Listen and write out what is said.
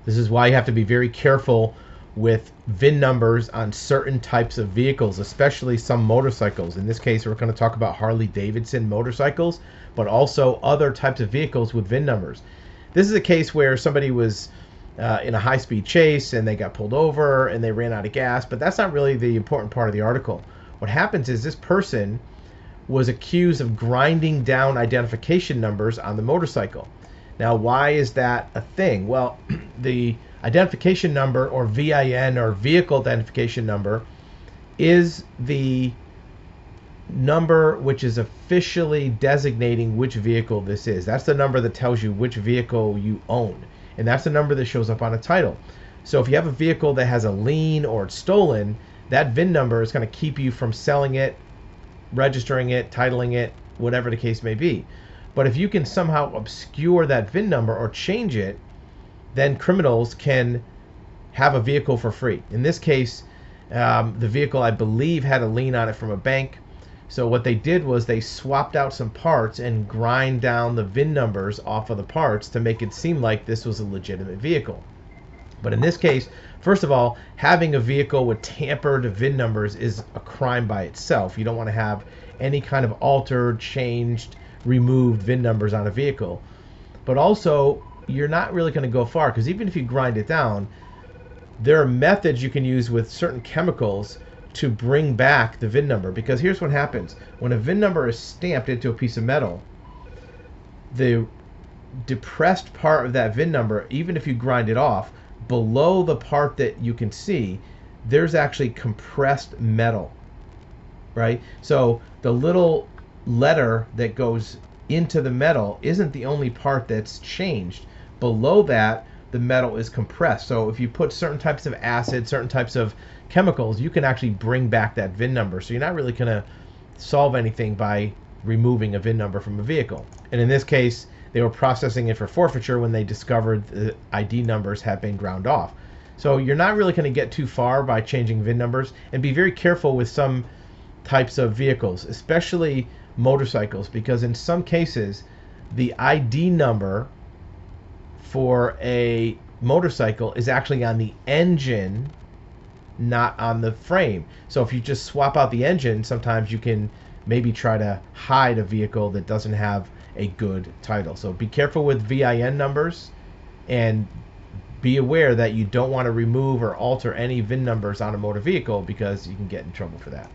This is why you have to be very careful with VIN numbers on certain types of vehicles, especially some motorcycles. In this case, we're going to talk about Harley Davidson motorcycles, but also other types of vehicles with VIN numbers. This is a case where somebody was in a high-speed chase and they got pulled over and they ran out of gas, but that's not really the important part of the article. What happens is this person was accused of grinding down identification numbers on the motorcycle. Now, why is that a thing? Well, the identification number, or VIN, or vehicle identification number, is the number which is officially designating which vehicle this is. That's the number that tells you which vehicle you own. And that's the number that shows up on a title. So if you have a vehicle that has a lien or it's stolen, that VIN number is going to keep you from selling it, registering it, titling it, whatever the case may be. But if you can somehow obscure that VIN number or change it, then criminals can have a vehicle for free. In this case, the vehicle, I believe, had a lien on it from a bank. So what they did was they swapped out some parts and grind down the VIN numbers off of the parts to make it seem like this was a legitimate vehicle. But in this case, first of all, having a vehicle with tampered VIN numbers is a crime by itself. You don't want to have any kind of altered, changed, removed VIN numbers on a vehicle. But also, you're not really going to go far, because even if you grind it down, there are methods you can use with certain chemicals to bring back the VIN number. Because here's what happens. When a VIN number is stamped into a piece of metal, the depressed part of that VIN number, even if you grind it off, below the part that you can see, there's actually compressed metal, right? So the little letter that goes into the metal isn't the only part that's changed. Below that, the metal is compressed. So if you put certain types of acid, certain types of chemicals, you can actually bring back that VIN number. So you're not really going to solve anything by removing a VIN number from a vehicle. And in this case, they were processing it for forfeiture when they discovered the ID numbers had been ground off. So you're not really going to get too far by changing VIN numbers, and be very careful with some types of vehicles, especially motorcycles, because in some cases the ID number for a motorcycle is actually on the engine, not on the frame. So if you just swap out the engine, sometimes you can maybe try to hide a vehicle that doesn't have a good title. So be careful with VIN numbers, and be aware that you don't want to remove or alter any VIN numbers on a motor vehicle, because you can get in trouble for that.